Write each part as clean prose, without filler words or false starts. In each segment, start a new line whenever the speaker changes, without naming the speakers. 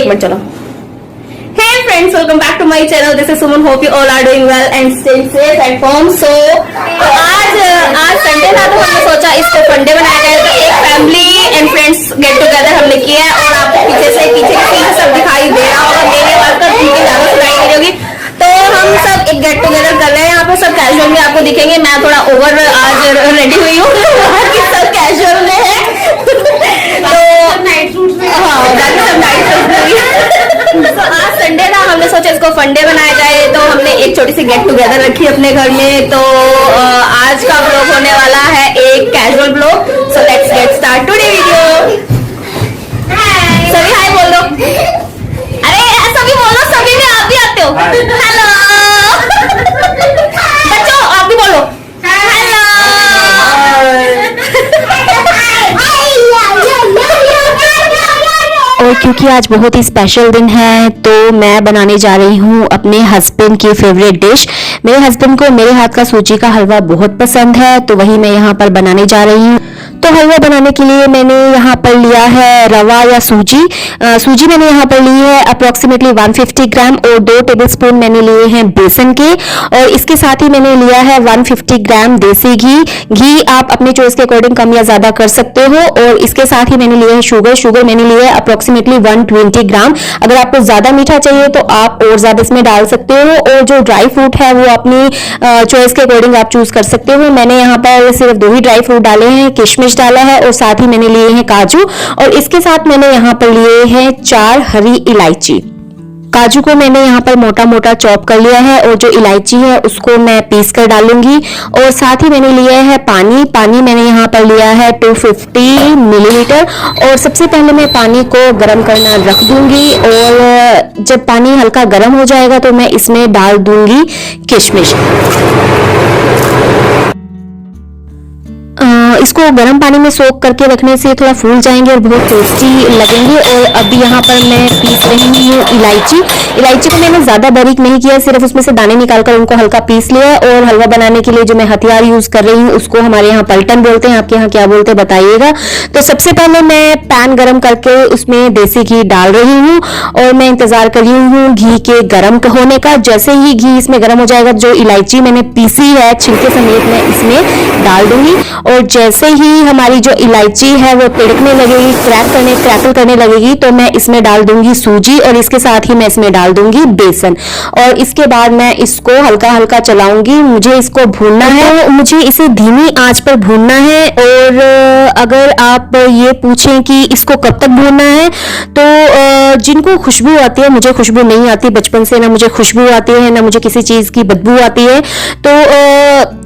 Minute चलो। Hey friends, welcome back to my channel. This is Suman. Hope you all are doing well and staying safe at home. So आज Sunday था तो हमने सोचा इसको फंडे बनाया जाए। तो एक family and friends get together हमने किया है और आपको पीछे से सब दिखाई दे रहा होगा। मेरे आवाज तो उनकी ज्यादा सुनाई दे रही होगी। तो हम सब एक गेट टुगेदर कर रहे हैं। यहाँ पे सब कैजुअल में आपको दिखेंगे। मैं थोड़ा ओवर आज रेडी हुई हूँ। सब कैजुअल में है। तो नाइट सूट में तो आज संडे था, हमने सोचा इसको फंडे बनाया जाए। तो हमने एक छोटी सी गेट टुगेदर रखी अपने घर में। तो आज का ब्लॉग होने वाला है एक casual blog. So let's get start today video. सभी हाय बोल दो। अरे सभी बोलो, सभी में आप भी आते हो। हेलो बच्चों, आप भी बोलो हेलो।
और क्योंकि आज बहुत ही स्पेशल दिन है तो मैं बनाने जा रही हूँ अपने हस्बैंड की फेवरेट डिश। मेरे हस्बैंड को मेरे हाथ का सूजी का हलवा बहुत पसंद है, तो वही मैं यहाँ पर बनाने जा रही हूँ। तो हलवा बनाने के लिए मैंने यहाँ पर लिया है रवा या सूजी। सूजी मैंने यहाँ पर ली है अप्रोक्सीमेटली 150 ग्राम और 2 टेबलस्पून मैंने लिए हैं बेसन के। और इसके साथ ही मैंने लिया है 150 ग्राम देसी घी। घी आप अपने चॉइस के अकॉर्डिंग कम या ज्यादा कर सकते हो। और इसके साथ ही मैंने लिया है शुगर मैंने लिया है अप्रोक्सीमेटली 120 ग्राम। अगर आपको ज्यादा मीठा चाहिए तो आप और ज्यादा इसमें डाल सकते हो। और जो ड्राई फ्रूट है वो अपनी चॉइस के अकॉर्डिंग आप चूज कर सकते हो। मैंने यहाँ पर सिर्फ 2 ही ड्राई फ्रूट डाले हैं, किशमिश डाला है और साथ ही मैंने लिए हैं काजू। और इसके साथ मैंने यहाँ पर लिए हैं 4 हरी इलायची। काजू को मैंने यहाँ पर मोटा मोटा चॉप कर लिया है और जो इलायची है उसको मैं पीस कर डालूंगी। और साथ ही मैंने लिया है पानी मैंने यहाँ पर लिया है 250 मिलीलीटर। और सबसे पहले मैं पानी को गर्म करना रख दूंगी और जब पानी हल्का गर्म हो जाएगा तो मैं इसमें डाल दूंगी किशमिश। इसको गर्म पानी में सोक करके रखने से थोड़ा फूल जाएंगे और बहुत टेस्टी लगेंगे। और अभी यहाँ पर मैं पीस रही हूँ इलायची को मैंने ज्यादा बारीक नहीं किया, सिर्फ उसमें से दाने निकालकर उनको हल्का पीस लिया। और हलवा बनाने के लिए जो मैं हथियार यूज कर रही हूँ उसको हमारे यहाँ पलटन बोलते हैं, आपके यहाँ क्या बोलते हैं बताइएगा। तो सबसे पहले मैं पैन गर्म करके उसमें देसी घी डाल रही हूँ और मैं इंतजार कर रही हूँ घी के गर्म होने का। जैसे ही घी इसमें गर्म हो जाएगा जो इलायची मैंने पीसी है छिलके समेत मैं इसमें डाल दूंगी। और जैसे ही हमारी जो इलायची है वो तिड़कने लगेगी, क्रैकल करने लगेगी तो मैं इसमें डाल दूंगी सूजी और इसके साथ ही मैं इसमें डाल दूंगी बेसन। और इसके बाद मैं इसको हल्का हल्का चलाऊंगी। मुझे इसको भूनना है, मुझे इसे धीमी आंच पर भूनना है। और अगर आप ये पूछें कि इसको कब तक भूनना है तो जिनको खुशबू आती है, मुझे खुशबू नहीं आती बचपन से, ना मुझे खुशबू आती है ना मुझे किसी चीज की बदबू आती है। तो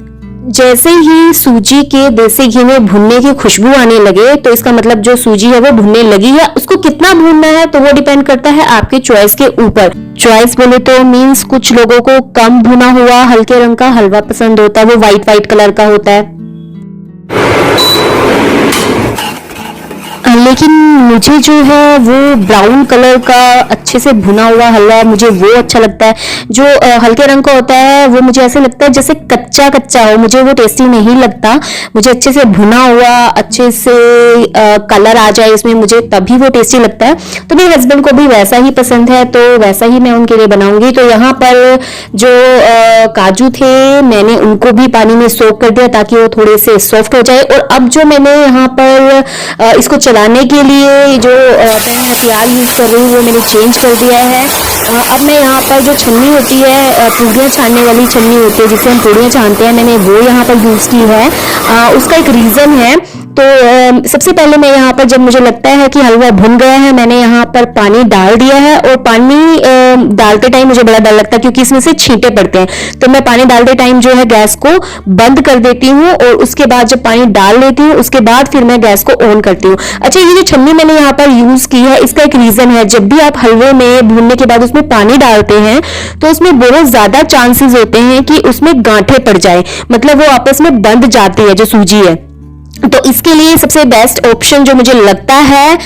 जैसे ही सूजी के देसी घी में भुनने की खुशबू आने लगे तो इसका मतलब जो सूजी है वो भुनने लगी है। उसको कितना भूनना है तो वो डिपेंड करता है आपके चॉइस के ऊपर। चॉइस बोले तो मींस कुछ लोगों को कम भुना हुआ हल्के रंग का हलवा पसंद होता है, वो वाइट कलर का होता है। लेकिन मुझे जो है वो ब्राउन कलर का अच्छे से भुना हुआ हलवा मुझे वो अच्छा लगता है। जो हल्के रंग का होता है वो मुझे ऐसे लगता है जैसे कच्चा हो, मुझे वो टेस्टी नहीं लगता। मुझे अच्छे से भुना हुआ अच्छे से कलर आ जाए इसमें, मुझे तभी वो टेस्टी लगता है। तो मेरे हस्बैंड को भी वैसा ही पसंद है तो वैसा ही मैं उनके लिए बनाऊंगी। तो यहाँ पर जो काजू थे मैंने उनको भी पानी में सोक कर दिया ताकि वो थोड़े से सॉफ्ट हो जाए। और अब जो मैंने यहाँ पर इसको चलाने के लिए जो मैं हथियार यूज कर रही हूँ वो मैंने चेंज कर दिया है। अब मैं यहाँ पर जो छन्नी होती है, पूड़ियाँ छानने वाली छन्नी होती है जिससे हम पूड़ियाँ छानते हैं, मैंने वो यहाँ पर यूज की है। उसका एक रीजन है। तो सबसे पहले मैं यहाँ पर जब मुझे लगता है कि हलवा भुन गया है मैंने यहाँ पर पानी डाल दिया है। और पानी डालते टाइम मुझे बड़ा डर लगता है क्योंकि इसमें से छींटे पड़ते हैं, तो मैं पानी डालते टाइम जो है गैस को बंद कर देती हूँ। और उसके बाद जब पानी डाल लेती हूँ उसके बाद फिर मैं गैस को ऑन करती हूँ। अच्छा, ये जो छन्नी मैंने यहाँ पर यूज की है इसका एक रीजन है। जब भी आप हलवे में भूनने के बाद उसमें पानी डालते हैं तो उसमें बहुत ज्यादा चांसेस होते हैं कि उसमें गांठें पड़ जाए, मतलब वो आपस में बंध जाती है जो सूजी है। तो इसके लिए सबसे बेस्ट ऑप्शन जो मुझे लगता है,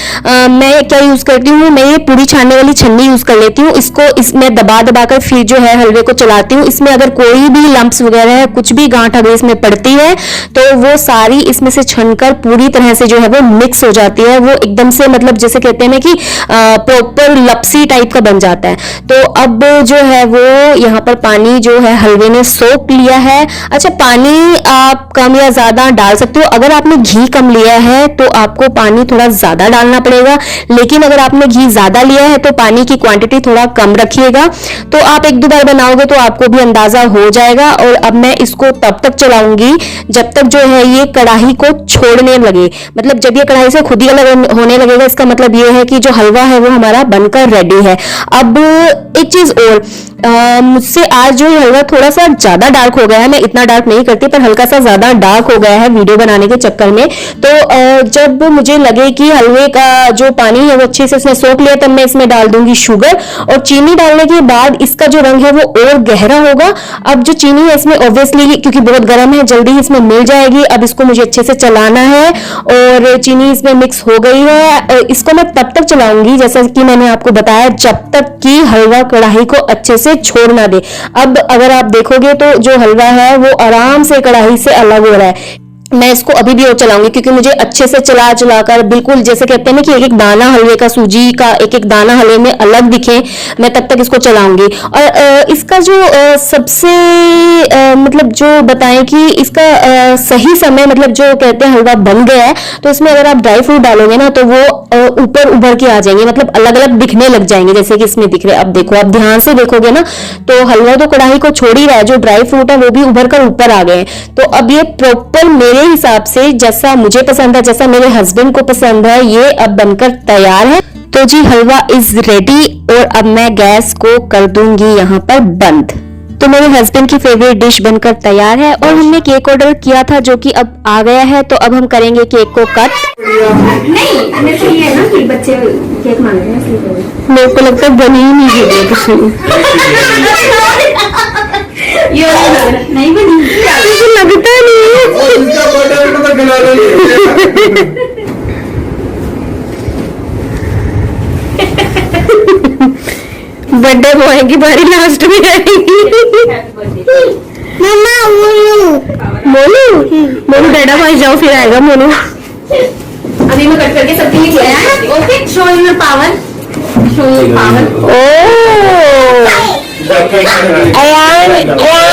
मैं क्या यूज करती हूँ, मैं ये पूरी छानने वाली छन्नी यूज कर लेती हूँ। इसको इसमें दबा दबा कर फिर जो है हलवे को चलाती हूँ। इसमें अगर कोई भी लंप्स वगैरह है, कुछ भी गांठ अगर इसमें पड़ती है तो वो सारी इसमें से छनकर पूरी तरह से जो है वो मिक्स हो जाती है। वो एकदम से मतलब जैसे कहते हैं ना कि प्रॉपर लपसी टाइप का बन जाता है। तो अब जो है वो यहाँ पर पानी जो है हलवे ने सोख लिया है। अच्छा, पानी आप कम या ज्यादा डाल सकते हो। अगर आपने घी कम लिया है तो आपको पानी थोड़ा ज्यादा डालना पड़ेगा, लेकिन अगर आपने घी ज्यादा लिया है तो पानी की क्वांटिटी थोड़ा कम रखिएगा। तो आप एक दो बार बनाओगे तो आपको भी अंदाजा हो जाएगा। और अब मैं इसको तब तक चलाऊंगी जब तक जो है ये कढ़ाई को छोड़ने लगे। मतलब जब ये कढ़ाई से खुद ही अलग होने लगेगा, इसका मतलब ये है कि जो हलवा है वो हमारा बनकर रेडी है। अब एक चीज और, मुझसे आज जो हलवा थोड़ा सा ज्यादा डार्क हो गया है। मैं इतना डार्क नहीं करती, पर हल्का सा ज्यादा डार्क हो गया है वीडियो बनाने के चक्कर में। तो जब मुझे लगे कि हलवे का जो पानी है वो अच्छे से इसमें सोख लिया, तब मैं इसमें डाल दूंगी शुगर। और चीनी डालने के बाद इसका जो रंग है वो और गहरा होगा। अब जो चीनी है इसमें ऑब्वियसली क्योंकि बहुत गर्म है, जल्दी ही इसमें मिल जाएगी। अब इसको मुझे अच्छे से चलाना है और चीनी इसमें मिक्स हो गई है। और इसको मैं तब तक चलाऊंगी जैसा कि मैंने आपको बताया, जब तक कि हलवा कढ़ाई को अच्छे से छोड़ ना दे। अब अगर आप देखोगे तो जो हलवा है वो आराम से कढ़ाई से अलग हो रहा है। मैं इसको अभी भी और चलाऊंगी क्योंकि मुझे अच्छे से चला चलाकर बिल्कुल जैसे कहते हैं ना कि एक एक दाना हलवे का, सूजी का एक एक दाना हलवे में अलग दिखे, मैं तब तक इसको चलाऊंगी। और इसका जो सबसे मतलब जो बताएं कि इसका सही समय मतलब जो कहते हैं हलवा बन गया है, तो इसमें अगर आप ड्राई फ्रूट डालोगे ना तो वो ऊपर उभर के आ जाएंगे, मतलब अलग अलग दिखने लग जाएंगे जैसे कि इसमें दिख रहे हैं। अब देखो, आप ध्यान से देखोगे ना तो हलवा तो कढ़ाई को छोड़ ही रहा है, जो ड्राई फ्रूट है वो भी उभर कर ऊपर आ गए। तो अब ये प्रॉपर मेरे हिसाब से जैसा मुझे पसंद है, जैसा मेरे हस्बैंड को पसंद है, ये अब बनकर तैयार है। तो जी हलवा इज रेडी और अब मैं गैस को कर दूंगी यहाँ पर बंद। तो मेरे हस्बैंड की फेवरेट डिश बनकर तैयार है और हमने केक ऑर्डर किया था जो कि अब आ गया है। तो अब हम करेंगे केक को कट।
नहीं, मेरे को ये है ना कि बच्चे केक मांग रहे हैं इसलिए।
मेरे को लगता है बनी ही नहीं वीडियो कुछ
नहीं बनी,
लगता बर्थडे बॉय की बारी लास्ट में आएगी।
मम्मा
मोनू मोनू डैडा भाई जाओ, फिर आएगा मोनू।
अभी मैं कट करके सबके लिए ले आया। Okay, show your power, show your power.
Oh, Ayan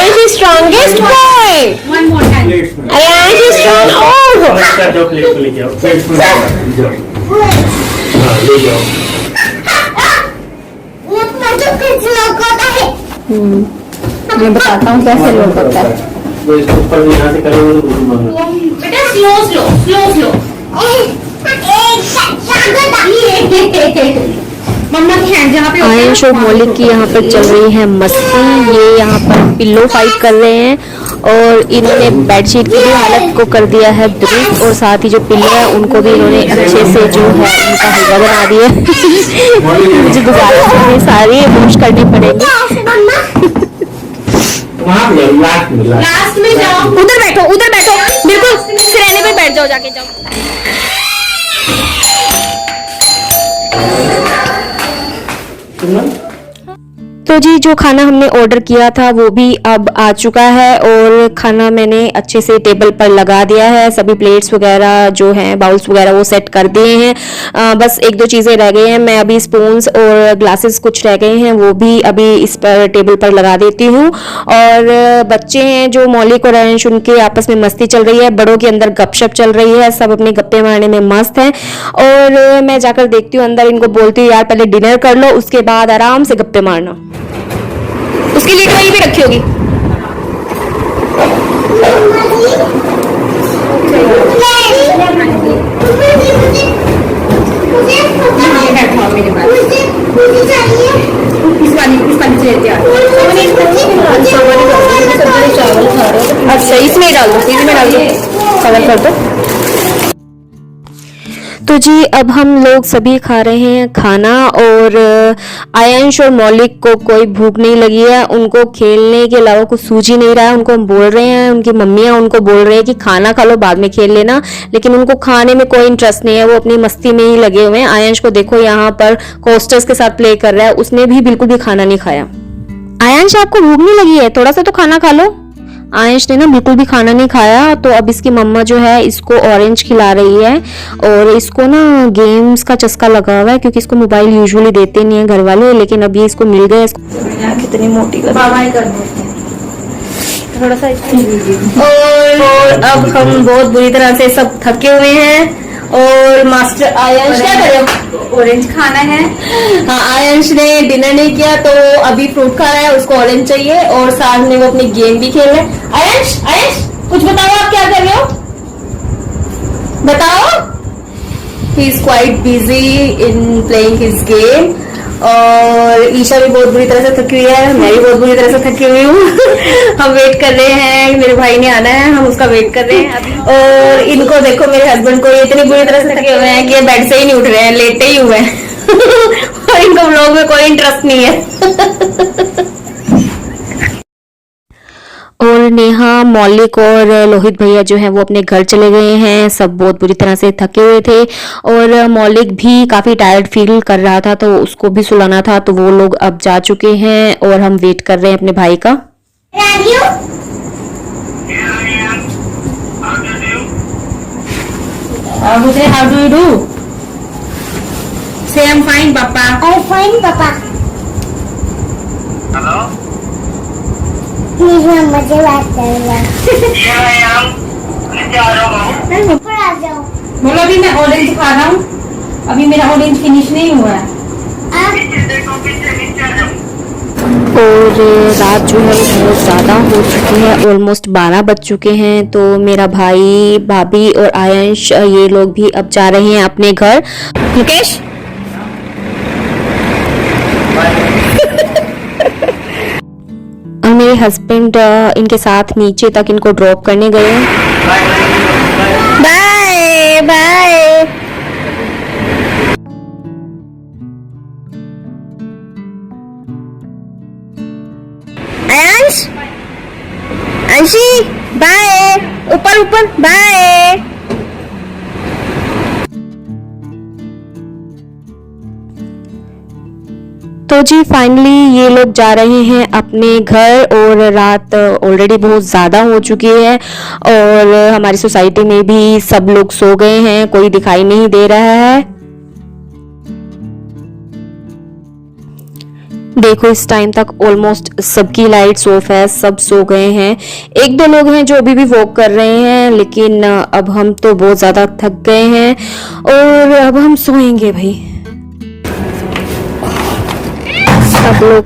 is the strongest boy.
One more time.
Ayan is strong. Oh,
जाओ प्लेट को लेके आओ, प्लेट को जाओ। हाँ, ले जाओ।
मैं बताता हूँ कैसे लोग करता है।
वो इसको ऊपर यहाँ से करोगे तो घूम मांगो।
बेटा स्लो स्लो स्लो स्लो। मम्मा की हैंड जहाँ पे होती है
आयश और मौलिक की यहाँ पर चल रही है मस्ती। ये यहाँ पर पिल्लो फाइट कर रहे हैं और इन्होंने बेडशीट की भी हालत को कर दिया है दुरुस्त, और साथ ही जो पिल्लो है उनको भी इन्होंने अच्छे से जो है उनका हलवा बना दिया। मुझे गुजारिश है ये सारी वॉश करनी पड़ेगी।
वहाँ पे जाओ,
लास्ट में जाओ।
उधर बैठो, उधर बैठो, बिल्कुल सिरहाने पे बैठ जाओ, जाके जाओ। तो जी जो खाना हमने ऑर्डर किया था वो भी अब आ चुका है और खाना मैंने अच्छे से टेबल पर लगा दिया है। सभी प्लेट्स वगैरह जो हैं, बाउल्स वगैरह वो सेट कर दिए हैं। बस एक दो चीज़ें रह गई हैं। मैं अभी स्पून्स और ग्लासेस कुछ रह गए हैं, वो भी अभी इस पर टेबल पर लगा देती हूँ। और बच्चे हैं जो मौलिक और अंश, उनके आपस में मस्ती चल रही है, बड़ों के अंदर गपशप चल रही है, सब अपने गप्पे मारने में मस्त हैं। और मैं जाकर देखती हूँ अंदर, इनको बोलती हूँ यार पहले डिनर कर लो, उसके बाद आराम से गप्पे मारना। उसकी लीड वहीं पे रखी होगी। अच्छा इसमें डाल दो, इसी में डाल दो, कवर कर दो। तो तो जी अब हम लोग सभी खा रहे हैं खाना और आयंश और मौलिक को कोई भूख नहीं लगी है। उनको खेलने के अलावा कुछ सूझ ही नहीं रहा है। उनको हम बोल रहे हैं, उनकी मम्मियाँ उनको बोल रहे हैं कि खाना खा लो बाद में खेल लेना, लेकिन उनको खाने में कोई इंटरेस्ट नहीं है। वो अपनी मस्ती में ही लगे हुए हैं। आयंश को देखो यहाँ पर कोस्टर्स के साथ प्ले कर रहा है, उसने भी बिल्कुल भी खाना नहीं खाया। आयंश आपको भूख नहीं लगी है? थोड़ा सा तो खाना खा लो। आयंश ने ना बिल्कुल भी खाना नहीं खाया। तो अब इसकी मम्मा जो है इसको ऑरेंज खिला रही है और इसको ना गेम्स का चस्का लगा हुआ है, क्योंकि इसको मोबाइल यूजुअली देते नहीं है घर वाले, लेकिन अब ये इसको मिल गया। कितनी मोटी कर थोड़ा सा और अब हम बहुत बुरी तरह से सब थके हुए हैं और मास्टर आयंश क्या करे?
ऑरेंज खाना है।
हाँ, आयंश ने डिनर नहीं किया तो अभी फ्रूट खा रहा है, उसको ऑरेंज चाहिए और साथ में वो अपनी गेम भी खेल रहा है। आयंश आयंश कुछ बताओ, आप क्या कर रहे हो? बताओ। He is quite busy in playing his game और ईशा भी बहुत बुरी तरह से थकी हुई है, मैं भी बहुत बुरी तरह से थकी हुई हूँ। हम वेट कर रहे हैं, मेरे भाई ने आना है, हम उसका वेट कर रहे हैं अभी। और इनको देखो, मेरे हस्बैंड को, ये इतनी बुरी तरह से थके हुए हैं कि बेड से ही नहीं उठ रहे हैं, लेटे ही हुए हैं। और इनको व्लॉग में कोई इंटरेस्ट नहीं है। और नेहा, मौलिक और लोहित भैया जो हैं वो अपने घर चले गए हैं। सब बहुत बुरी तरह से थके हुए थे और मौलिक भी काफी टायर्ड फील कर रहा था, तो उसको भी सुलाना था। तो वो लोग अब जा चुके हैं और हम वेट कर रहे हैं अपने भाई का। How do you do? Say I'm fine, Papa.
I'm fine, Papa.
Hello?
Please मुझे बात करना।
नीचे आ जाओ।
ऊपर आ जाओ।
बोलो अभी मैं ऑरेंज खा रहा हूँ, अभी मेरा ऑरेंज फिनिश नहीं हुआ है।
पीछे देखो, पीछे नीचे आ जाओ।
और रात जो है वो बहुत ज़्यादा हो चुकी है, ऑलमोस्ट 12 बज चुके हैं। तो मेरा भाई, भाभी और आयंश ये लोग भी अब जा रहे हैं अपने घर। मुकेश और मेरे हस्बैंड इनके साथ नीचे तक इनको ड्रॉप करने गए हैं। Bye bye. आयंश, अंशी बाय, ऊपर ऊपर बाय। तो जी फाइनली ये लोग जा रहे हैं अपने घर और रात ऑलरेडी बहुत ज़्यादा हो चुकी है और हमारी सोसाइटी में भी सब लोग सो गए हैं, कोई दिखाई नहीं दे रहा है। देखो इस टाइम तक ऑलमोस्ट सबकी लाइट्स ऑफ है, सब सो गए हैं। एक दो लोग हैं जो अभी भी वॉक कर रहे हैं, लेकिन अब हम तो बहुत ज़्यादा थक गए हैं और अब हम सोएंगे भाई सब लोग।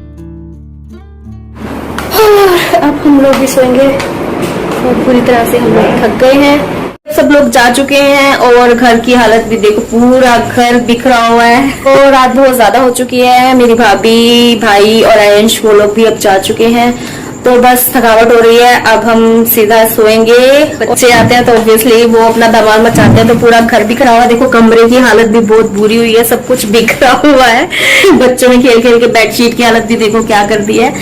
अब हम लोग भी सोएंगे, बहुत बुरी तरह से हम लोग थक गए हैं। सब लोग जा चुके हैं और घर की हालत भी देखो, पूरा घर बिखरा हुआ है और रात बहुत ज्यादा हो चुकी है। मेरी भाभी, भाई और आयंश वो लोग भी अब जा चुके हैं, तो बस थकावट हो रही है। अब हम सीधा सोएंगे। बच्चे आते हैं तो ऑब्वियसली वो अपना धमाल मचाते हैं, तो पूरा घर बिखरा हुआ है। देखो कमरे की हालत भी बहुत बुरी हुई है, सब कुछ बिखरा हुआ है। बच्चों ने खेल खेल के बेडशीट की हालत भी देखो क्या कर दी है।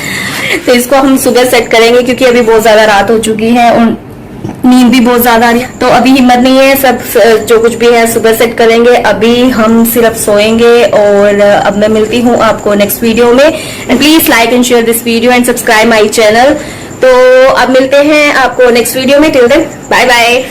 तो इसको हम सुबह सेट करेंगे, क्योंकि अभी बहुत ज्यादा रात हो चुकी है और नींद भी बहुत ज्यादा आ रही है, तो अभी हिम्मत नहीं है। सब जो कुछ भी है सुबह सेट करेंगे, अभी हम सिर्फ सोएंगे। और अब मैं मिलती हूँ आपको नेक्स्ट वीडियो में। And please like and share this video and subscribe my channel. तो अब मिलते हैं आपको नेक्स्ट वीडियो में। Till then bye bye.